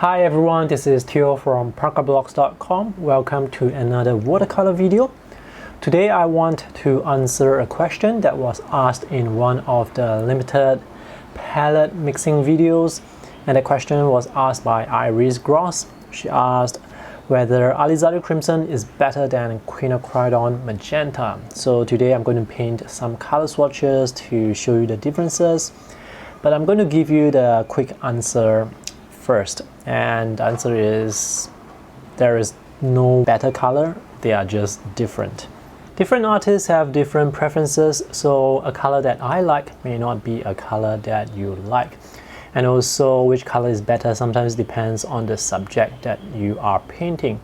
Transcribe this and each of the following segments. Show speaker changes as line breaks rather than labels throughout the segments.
Hi everyone, this is Theo from parkerblocks.com. Welcome to another watercolor video. Today I want to answer a question that was asked in one of the limited palette mixing videos, and the question was asked by Iris Gross. She asked whether Alizarin Crimson is better than Quinacridone Magenta. So today I'm going to paint some color swatches to show you the differences, but I'm going to give you the quick answer first, and the answer is there is no better color, they are just different. Different artists have different preferences, so a color that I like may not be a color that you like. And also which color is better sometimes depends on the subject that you are painting.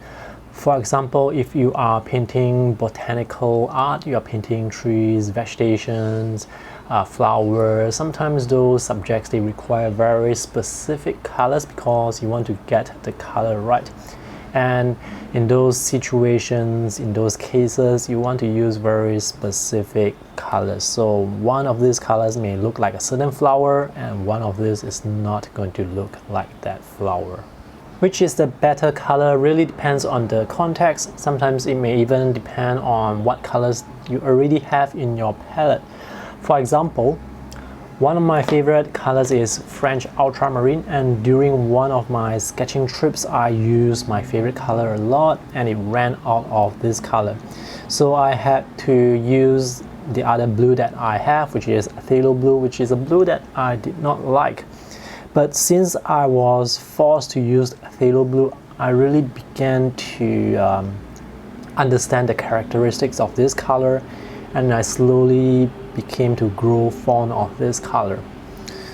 For example, if you are painting botanical art, you are painting trees, vegetations, flowers, sometimes those subjects they require very specific colors because you want to get the color right. And in those situations, in those cases, you want to use very specific colors. So one of these colors may look like a certain flower, and one of these is not going to look like that flower. Which is the better color really depends on the context. Sometimes it may even depend on what colors you already have in your palette. For example, one of my favorite colors is French Ultramarine, and during one of my sketching trips I used my favorite color a lot and it ran out of this color. So I had to use the other blue that I have, which is Phthalo Blue, which is a blue that I did not like. But since I was forced to use Phthalo Blue, I really began to understand the characteristics of this color, and I slowly became to grow fond of this color.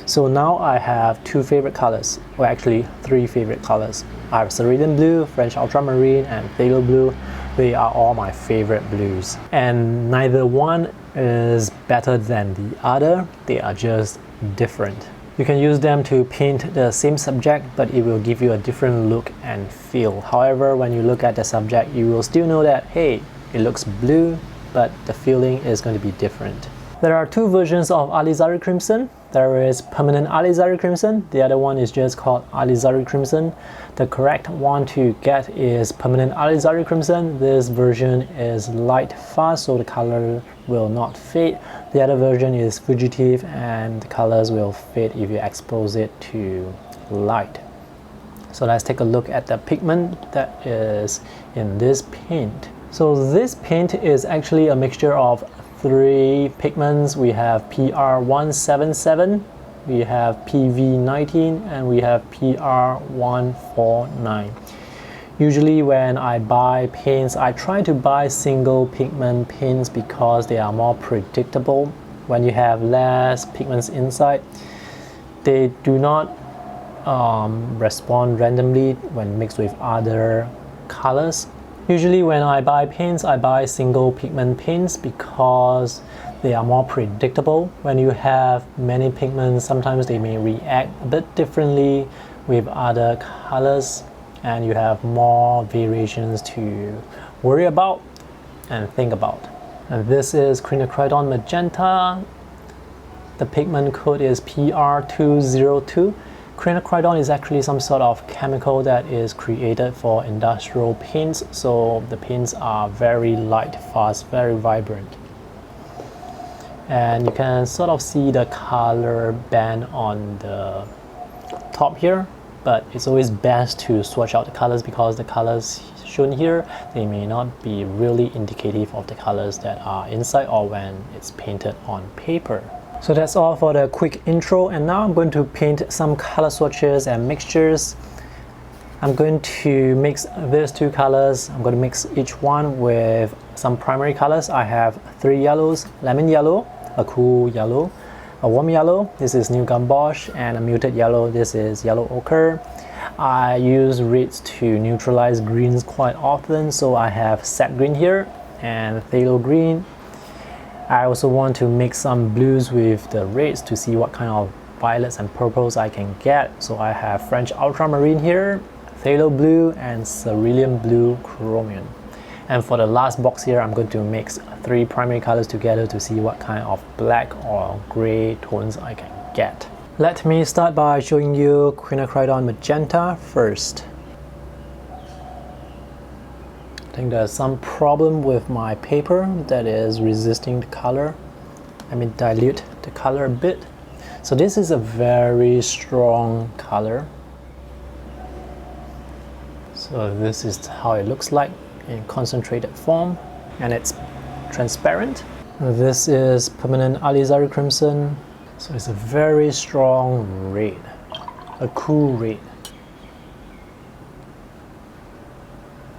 So now I have two favorite colors, or actually three favorite colors. I have Cerulean Blue, French Ultramarine, and Phthalo Blue. They are all my favorite blues. And neither one is better than the other, they are just different. You can use them to paint the same subject, but it will give you a different look and feel. However, when you look at the subject, you will still know that, hey, it looks blue, but the feeling is going to be different. There are two versions of Alizarin Crimson. There is Permanent Alizarin Crimson. The other one is just called Alizarin Crimson. The correct one to get is Permanent Alizarin Crimson. This version is light fast, so the color will not fade. The other version is fugitive, and the colors will fade if you expose it to light. So let's take a look at the pigment that is in this paint. So this paint is actually a mixture of three pigments. We have PR177, we have PV19, and we have PR149. Usually when I buy paints, I try to buy single pigment paints because they are more predictable. When you have less pigments inside, they do not respond randomly when mixed with other colors. Usually when I buy paints, I buy single pigment paints because they are more predictable. When you have many pigments, sometimes they may react a bit differently with other colors, and you have more variations to worry about and think about. And this is Quinacridone Magenta. The pigment code is PR202. Quinacridone is actually some sort of chemical that is created for industrial paints, so the paints are very light, fast, very vibrant. And you can sort of see the color band on the top here, but it's always best to swatch out the colors because the colors shown here, they may not be really indicative of the colors that are inside or when it's painted on paper. So that's all for the quick intro, and now I'm going to paint some color swatches and mixtures. I'm going to mix these two colors. I'm going to mix each one with some primary colors. I have three yellows: lemon yellow, a cool yellow, a warm yellow, this is new gamboge, and a muted yellow, this is yellow ochre. I use reds to neutralize greens quite often, so I have sap green here and phthalo green. I also want to mix some blues with the reds to see what kind of violets and purples I can get. So I have French Ultramarine here, Phthalo Blue, and Cerulean Blue Chromium. And for the last box here, I'm going to mix three primary colors together to see what kind of black or gray tones I can get. Let me start by showing you Quinacridone Magenta first. I think there's some problem with my paper that is resisting the color. Let me dilute the color a bit. So this is a very strong color. So this is how it looks like in concentrated form, and it's transparent. This is Permanent Alizarin Crimson. So it's a very strong red, a cool red.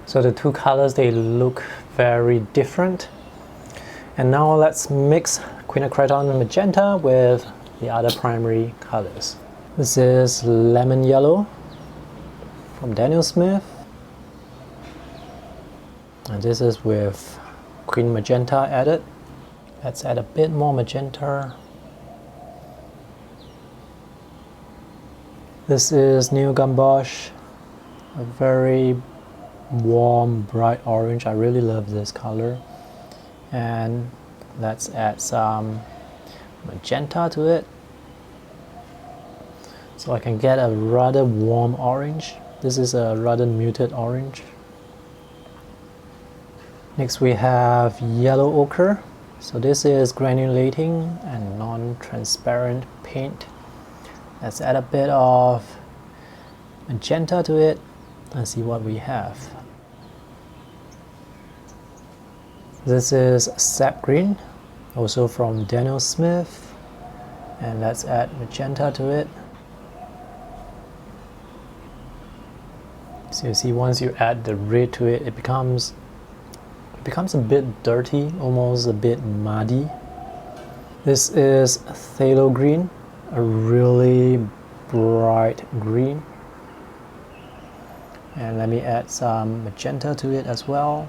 So the two colors, they look very different. And now let's mix Quinacridone Magenta with the other primary colors. This is Lemon Yellow from Daniel Smith. And this is with Queen Magenta added. Let's add a bit more magenta. This is New Gamboge, a very warm, bright orange. I really love this color. And let's add some magenta to it, so I can get a rather warm orange. This is a rather muted orange. Next we have yellow ochre. So this is granulating and non-transparent paint. Let's add a bit of magenta to it and see what we have. This is sap green, also from Daniel Smith, and let's add magenta to it. So you see, once you add the red to it, it becomes a bit dirty, almost a bit muddy. This is phthalo green, a really bright green. And let me add some magenta to it as well.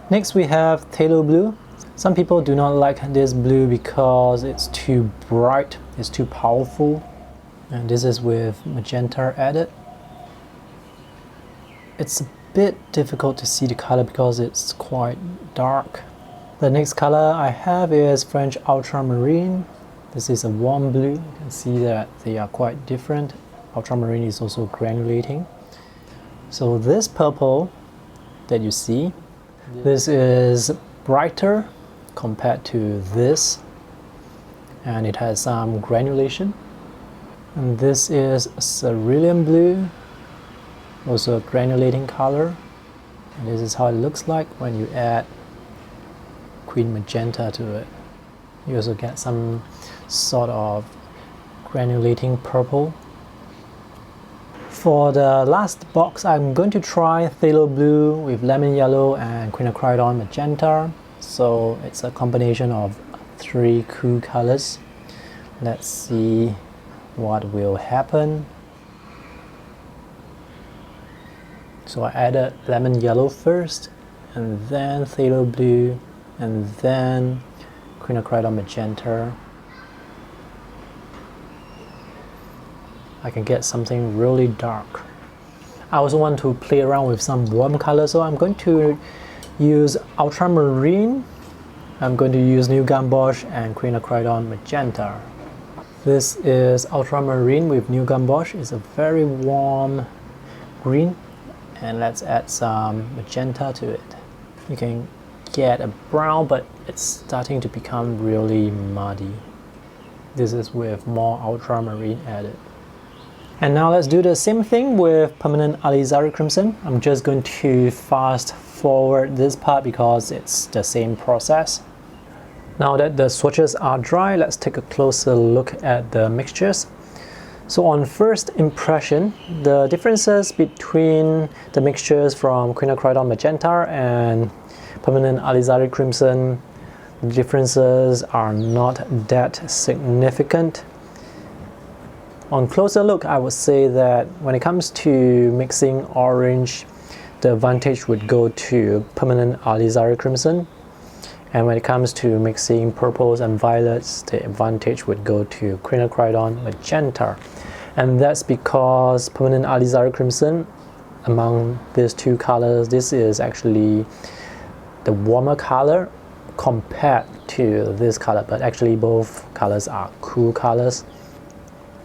Next we have Tato Blue. Some people do not like this blue because it's too bright, it's too powerful. And this is with magenta added. It's a bit difficult to see the color because it's quite dark. The next color I have is French Ultramarine. This is a warm blue. You can see that they are quite different. Ultramarine is also granulating. So this purple that you see, this is brighter compared to this, and it has some granulation. And this is cerulean blue, also a granulating color. And this is how it looks like when you add Queen Magenta to it. You also get some sort of granulating purple. For the last box, I'm going to try Phthalo Blue with Lemon Yellow and Quinacridone Magenta. So it's a combination of three cool colors. Let's see what will happen. So I added Lemon Yellow first, and then Phthalo Blue, and then Quinacridone Magenta. I can get something really dark. I also want to play around with some warm colors, so I'm going to use Ultramarine. I'm going to use New Gamboge and Quinacridone Magenta. This is Ultramarine with New Gamboge. It's a very warm green, and let's add some magenta to it. You can get a brown, but it's starting to become really muddy. This is with more Ultramarine added. And now let's do the same thing with Permanent Alizarin Crimson. I'm just going to fast forward this part because it's the same process. Now that the swatches are dry, let's take a closer look at the mixtures. So on first impression, the differences between the mixtures from Quinacridone Magenta and Permanent Alizarin Crimson, the differences are not that significant. On closer look, I would say that when it comes to mixing orange, the advantage would go to Permanent Alizarin Crimson. And when it comes to mixing purples and violets, the advantage would go to Quinacridone Magenta. And that's because Permanent Alizarin Crimson, among these two colors, this is actually the warmer color, compared to this color, but actually both colors are cool colors.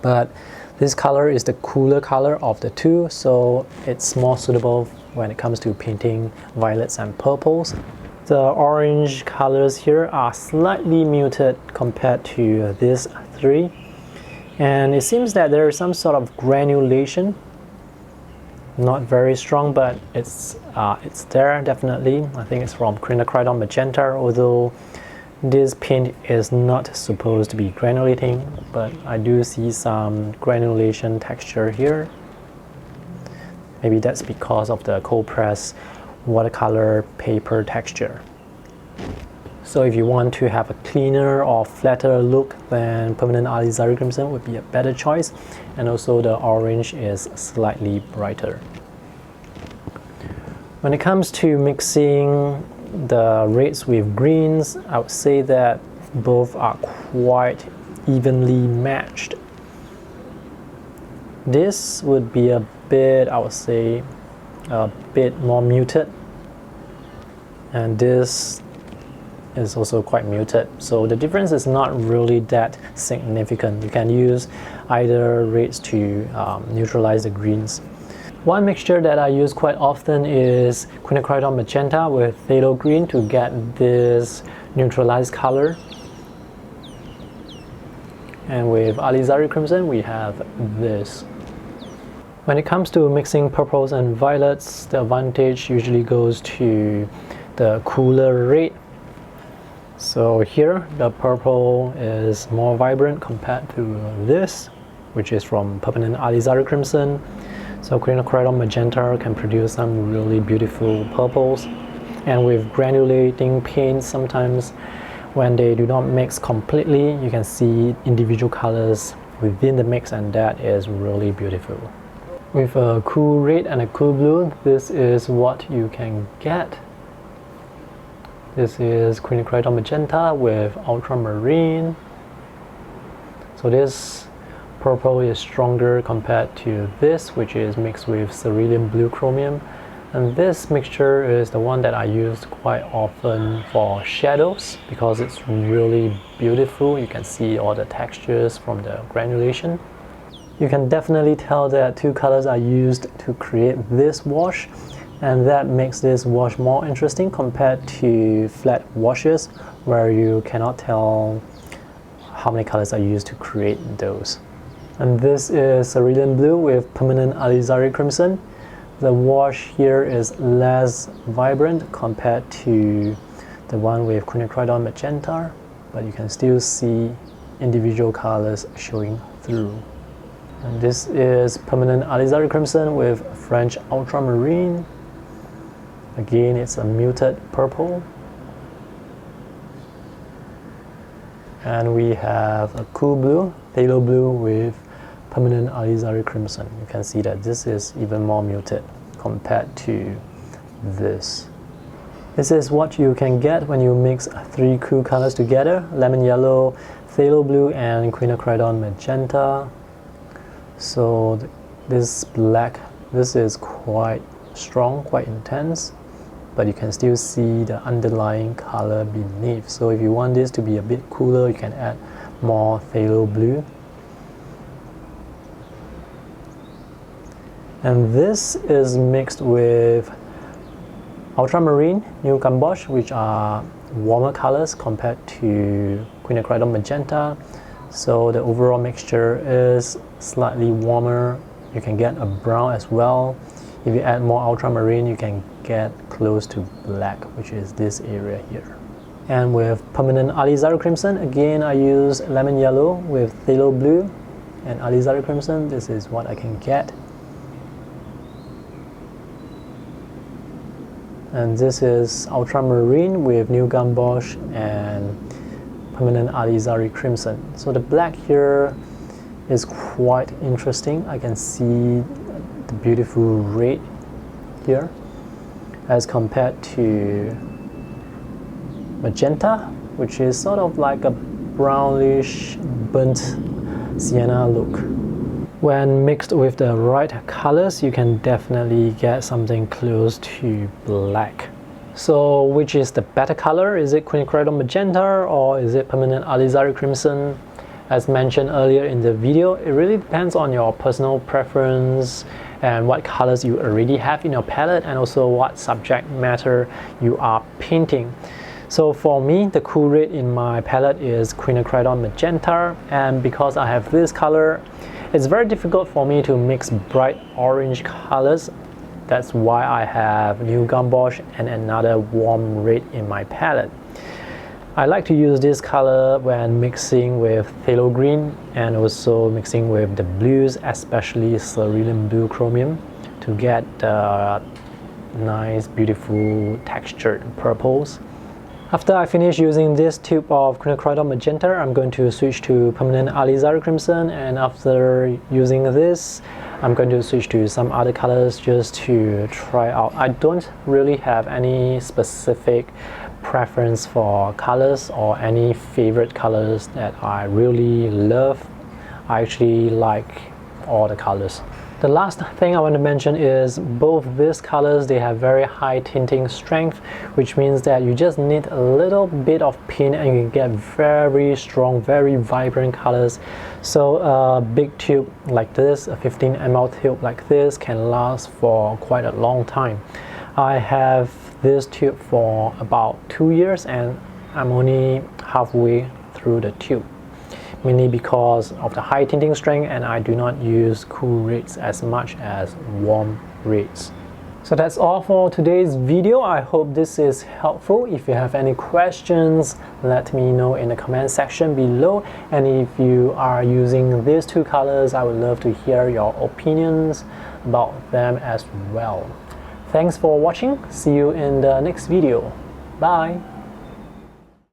But this color is the cooler color of the two, so it's more suitable when it comes to painting violets and purples. The orange colors here are slightly muted compared to these three, and it seems that there is some sort of granulation. Not very strong, but it's there definitely. I think it's from Quinacridone Magenta, although this paint is not supposed to be granulating, but I do see some granulation texture here. Maybe that's because of the cold press watercolor paper texture. So if you want to have a cleaner or flatter look, then Permanent Alizarin Crimson would be a better choice, and also the orange is slightly brighter. When it comes to mixing the reds with greens, I would say that both are quite evenly matched. This would be a bit, I would say, a bit more muted, and this is also quite muted, so the difference is not really that significant. You can use either reds to neutralize the greens. One mixture that I use quite often is Quinacridone Magenta with Phthalo Green to get this neutralized color. And with Alizarin Crimson we have this. When it comes to mixing purples and violets, the advantage usually goes to the cooler red. So here the purple is more vibrant compared to this, which is from Permanent Alizarin Crimson. So Quinacridone Magenta can produce some really beautiful purples, and with granulating paints, sometimes when they do not mix completely, you can see individual colors within the mix, and that is really beautiful. With a cool red and a cool blue, this is what you can get. This is Quinacridone Magenta with Ultramarine. So this purple is stronger compared to this, which is mixed with cerulean blue chromium, and this mixture is the one that I use quite often for shadows because it's really beautiful. You can see all the textures from the granulation. You can definitely tell that two colors are used to create this wash, and that makes this wash more interesting compared to flat washes where you cannot tell how many colors are used to create those. And this is cerulean blue with Permanent Alizarin Crimson. The wash here is less vibrant compared to the one with Quinacridone Magenta, but you can still see individual colors showing through. And this is Permanent Alizarin Crimson with French Ultramarine. Again, it's a muted purple. And we have a cool blue, Phthalo Blue with Permanent Alizarin Crimson. You can see that this is even more muted compared to this. This is what you can get when you mix three cool colors together: lemon yellow, Phthalo Blue, and Quinacridone Magenta. So this black, this is quite strong, quite intense, but you can still see the underlying color beneath. So if you want this to be a bit cooler, you can add more Phthalo Blue. And this is mixed with Ultramarine, New Gamboge, which are warmer colors compared to Quinacridone Magenta. So the overall mixture is slightly warmer. You can get a brown as well. If you add more Ultramarine, you can get close to black, which is this area here. And with Permanent Alizarin Crimson, again I use lemon yellow with Phthalo Blue and Alizarin Crimson. This is what I can get. And this is Ultramarine with New Gamboge and Permanent Alizarin Crimson. So the black here is quite interesting. I can see the beautiful red here as compared to Magenta, which is sort of like a brownish burnt sienna look. When mixed with the right colors, you can definitely get something close to black. So which is the better color? Is it Quinacridone Magenta or is it Permanent Alizarin Crimson? As mentioned earlier in the video, it really depends on your personal preference and what colors you already have in your palette, and also what subject matter you are painting. So for me, the cool red in my palette is Quinacridone Magenta, and because I have this color, it's very difficult for me to mix bright orange colors. That's why I have new gumbosh and another warm red in my palette. I like to use this color when mixing with phthalo green and also mixing with the blues, especially cerulean blue chromium, to get the nice beautiful textured purples. After I finish using this tube of Quinacridone Magenta, I'm going to switch to Permanent Alizarin Crimson, and after using this, I'm going to switch to some other colors just to try out. I don't really have any specific preference for colors or any favorite colors that I really love. I actually like all the colors. The last thing I want to mention is both these colors, they have very high tinting strength, which means that you just need a little bit of paint and you can get very strong, very vibrant colors. So a big tube like this, a 15 ml tube like this, can last for quite a long time. I have this tube for about 2 years and I'm only halfway through the tube, mainly because of the high tinting strength, and I do not use cool reds as much as warm reds. So that's all for today's video. I hope this is helpful. If you have any questions, let me know in the comment section below, and if you are using these two colors, I would love to hear your opinions about them as well. Thanks for watching. See you in the next video. Bye.